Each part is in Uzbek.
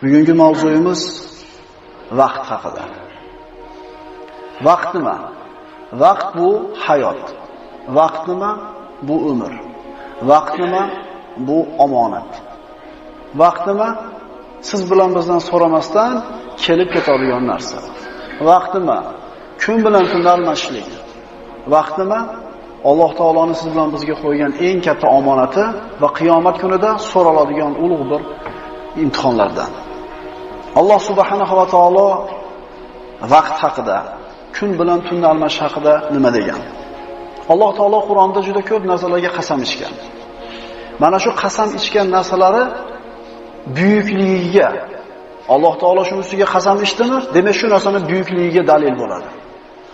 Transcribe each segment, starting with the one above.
Bugungi mavzuyimiz vaqt haqida. Vaqt nima? Vaqt bu hayot. Vaqt nima? Bu umr. Vaqt nima? Bu omonat. Vaqt nima? Siz bilan bizdan so'ramasdan kelib ketadigan narsa. Vaqt nima? Kun bilan tun almashishlik. Vaqt nima? Alloh taoloning siz bilan bizga qo'ygan eng katta omonati va qiyomat kunida so'raladigan ulug' bir imtihonlardan. Alloh subhanahu va taolo vaqt haqida, kun bilan tunni almashish haqida nima degan? Alloh taolo Qur'onda juda ko'p narsalarga qasam ichgan. Mana shu qasam ichgan narsalari buyukligiga Alloh taolo shunisiga qasam ichdimi? Demak, shu narsaning buyukligiga dalil bo'ladi.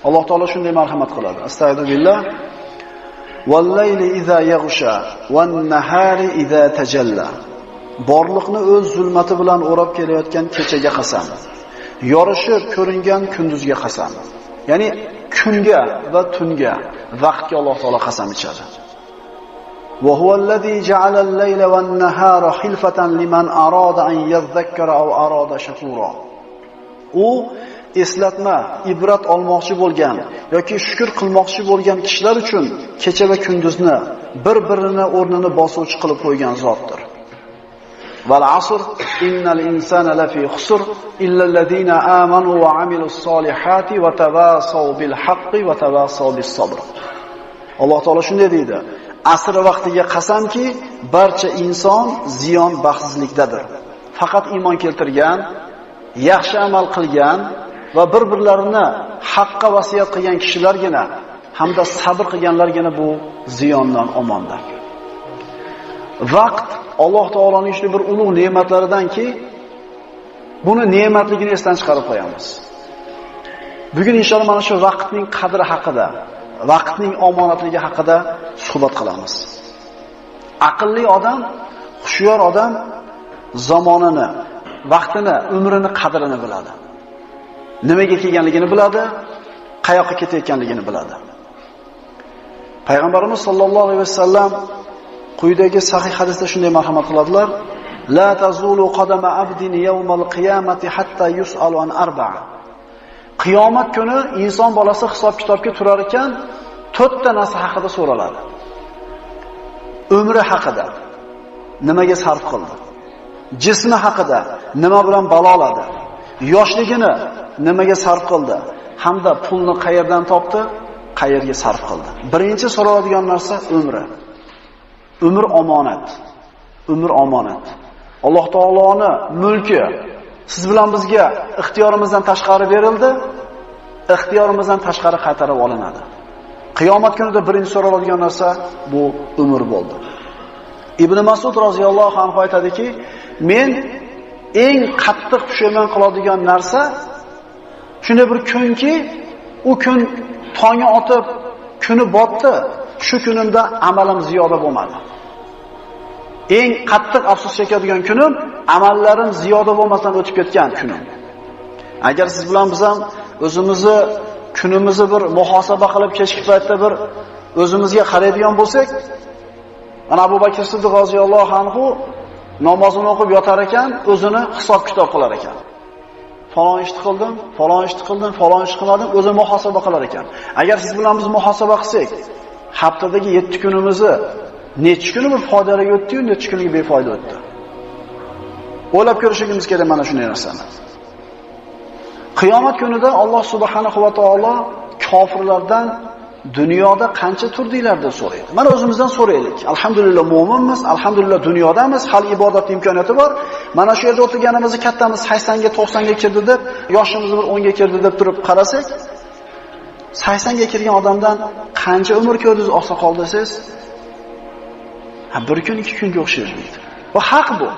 Alloh taolo shunday marhamat qiladi. Astagfirullah. Val-layli iza yaghsha wan-nahari iza tajalla. Borliqni o'z zulmati bilan o'rab kelayotgan kechaga qasam. Yorishib ko'ringan kunduzga qasam. Ya'ni kunga va tunga, vaqtga Alloh taolo qasam ichadi. Va huvallazi ja'alal-layla wan-nahara xilfatan liman arada an yadhakkara aw arada shakura. U eslatma, ibrat olmoqchi bo'lgan yoki shukr qilmoqchi bo'lgan kishilar uchun kecha va kunduzni bir-birini o'rnini bosuvchi qilib qo'ygan zotdir. Val asr innal insana lafi khusr illa allazina amanu va amilus solihati va tawasaw bil haqqi va tawasaw bis sabr. Alloh taolo shunday deydi: asr vaqtiga qasamki, barcha inson ziyon baxtsizlikdadir. Faqat iymon keltirgan, yaxshi amal qilgan va bir-birlarini haqqa vasiyat qilgan kishilargina hamda sabr qilganlargina bu ziyondan omondir. Vaqt Alloh taoloning shu bir ulug' ne'matlaridanki, buni ne'matligini esdan chiqarib qo'yamiz. Bugun inshaalloh mana shu vaqtning qadri haqida, vaqtning omonatligi haqida suhbat qilamiz. Aqlli odam, xushyor odam zamonini, vaqtini, umrini qadrini biladi. Nimaga kelganligini biladi, qayoqqa ketayotganligini biladi. Payg'ambarimiz sollallohu alayhi vasallam quyidagi sahih hadisda shunday marhamat qiladilar: La tazulu qadama abdin yawmal qiyamati hatta yus'alu an arba'a. Qiyomat kuni inson bolasi hisob-kitobga turar ekan, 4 ta narsa haqida so'raladi. Umri haqida, nimaga sarf qildi? Jismi haqida, nima bilan baloladi? Yoshligini nimaga sarf qildi? Hamda pulni qayerdan topdi, qayerga sarf qildi? Birinchi so'raladigan narsa umri. Umr omonat. Umr omonat. Alloh taoloning mulki siz bilan bizga ixtiyorimizdan tashqari berildi, ixtiyorimizdan tashqari qaytarib olinadi. Qiyomat kunida birinchi so'raladigan narsa bu umr bo'ldi. Ibn Mas'ud roziyallohu anhu aytadiki, men eng qattiq pushaymon qiladigan narsa shunday bir kunki, u kun tongi otib, kuni botdi, shu kunimda amalim ziyoda bo'lmadi. Eng qattiq afsus chekadigan kunim amallarim ziyoda bo'lmasdan o'tib ketgan kunim. Agar siz bilan biz ham o'zimizni kunimizni bir muhosaba qilib kechki paytda bir o'zimizga qaraydigan bo'lsak, ana Abu Bakr Siddiq roziyallohu anhu namozini o'qib yotar ekan, o'zini hisob-kitob qilar ekan. Falon ishni qildim, falon ishni qildim, falon ishni qilmadim, o'zini muhosaba qilar ekan. Agar siz bilan biz muhosaba qilsak, haftadagi 7 kunimizni necha kuni bir foydali o'tdi, necha kuniga befoyda o'tdi. O'ylab ko'rishimiz kerak mana shunday narsani. Qiyomat kunida Alloh subhanahu va taolo kofirlardan dunyoda qancha turdinglar deb so'raydi. Mana o'zimizdan so'raylik. Alhamdulillah mu'minmiz, alhamdulillah dunyodamiz, hali ibodat imkoniyati bor. Mana shu yerda o'tirganimizni kattamiz 80 ga 90 ga kirdi deb, yoshimiz bir 10 ga kirdi deb turib qarasak, 80 ga kirgan odamdan qancha umr ko'rdingiz oqsoqol desangiz, bir kun 2 kunga o'xshaydi deydi. Va haq bu.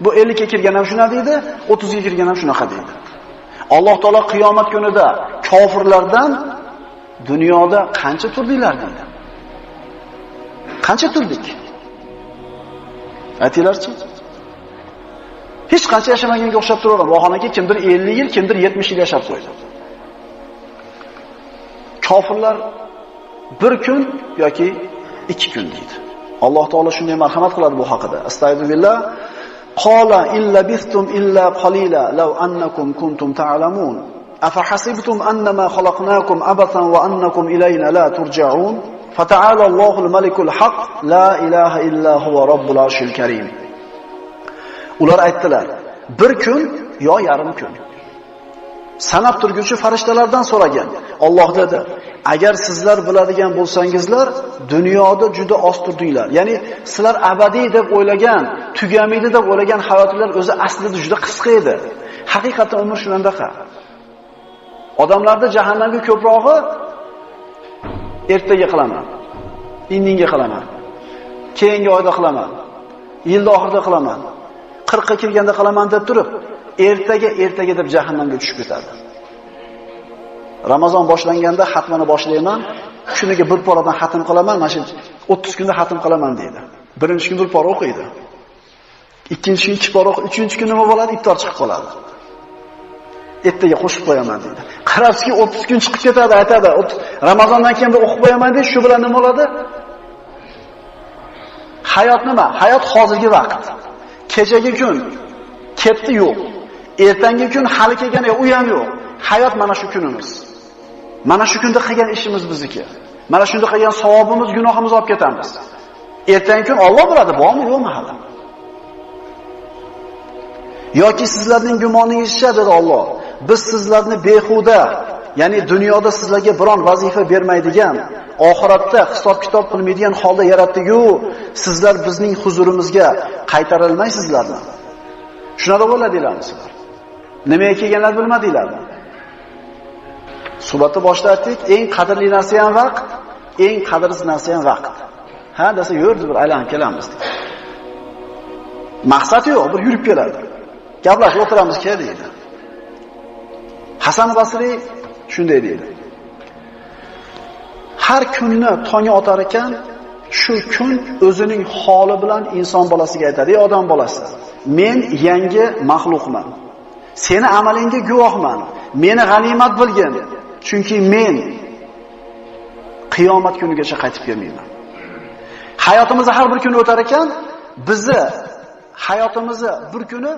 Bu 50 ga kirgan ham shuna deydi, 30 ga kirgan ham shunaqa deydi. Alloh taolo qiyomat kunida kofirlardan dunyoda qancha turdinglar deydi. Qancha turdik? Aytinglarchi? Hech qancha yashamaganga o'xshab turaveradi. Vaholanki kimdir 50 yil, kimdir 70 yil yashab qo'ydi. Kofirlar bir kun yoki 2 kun deydi. Alloh taolo shunday marhamat qiladi bu haqida. Astagfirullah. Qala illa bistum illa qalila law annakum kuntum ta'lamun. Afahasibtum annama khalaqnakum abathan wa annakum ilayna la turja'un. Fata'ala Allohul malikul haq la ilaha illa huwa robbul arshil karim. Ular aytdilar: bir kun yo yarim kun. Sanab turguvchi farishtalardan so'ragan. Alloh dedi: agar sizlar biladigan bo'lsangizlar, dunyoda juda oz turdinglar. Ya'ni sizlar abadiy deb o'ylagan, tugamaydi deb o'ylagan hayotlar o'zi aslida juda qisqa edi. Haqiqatan umr shundaqa. Odamlarda jahannamga ko'prog'i ertaga qilaman, indinga qilaman, keyingi oyda qilaman, yilda oxirida qilaman, 40 ga kirganda qilaman deb turib, ertaga deb jahannamga tushib ketadi. Ramazon boshlanganda xatmani boshlayman, kuniga bir paradan xatm qilaman, mana shu 30 kunda xatm qilaman deydi. Birinchi kun bir para o'qiydi. Ikkinchi kun 2 para o'qiydi, uchinchi kun nima bo'ladi? Iftor chiqib qoladi. Ertaga qo'shib qo'yaman deydi. Qarabski 30 kun chiqib ketadi, aytadi. Ramazondan keyin bir o'qib qo'yaman deydi, shu bilan nima bo'ladi? Hayot nima? Hayot hozirgi vaqt. Kechagi kun ketdi yo'q. Ertangi kun hali kelgan yo'q, u ham yo'q. Hayot mana shu kunimiz. Mana shu kunda qilgan ishimiz bizniki. Mana shunda qilgan savobimiz, gunohimizni olib ketamiz. Ertangi kun Alloh biladi, bormi yo'qmi hali. Yoki sizlarning gumoningizcha dedi Alloh, biz sizlarni behuda, ya'ni dunyoda sizlarga biron vazifa bermaydigan, oxiratda hisob-kitob qilmaydigan holda yaratdik-ku, sizlar bizning huzurimizga qaytarilmaysizlarmi? Shunada bo'ladinglarmi sizlar? Nimaga kelganlar bilmadinglarmi? Suhbatni boshda aytdik, eng qadrli narsa ham vaqt, eng qadrsiz narsa ham vaqt. Ha, desa yurdi bir aylanib kelamiz. Maqsad yo'q, bir yurib keladi. Gaplashib o'tiramiz ke deydi. Hasan Basriy shunday deydi. Har kunni tongi otar ekan, shu kun o'zining holi bilan inson bolasiga aytadi: "Ey odam bolasi, men yangi maxluqman. Seni amalingga guvohman. Meni g'animat bilgin, chunki men qiyomat kunigacha qaytib kelmayman." Hayotimiz har bir kun o'tar ekan, bizni hayotimizni bir kuni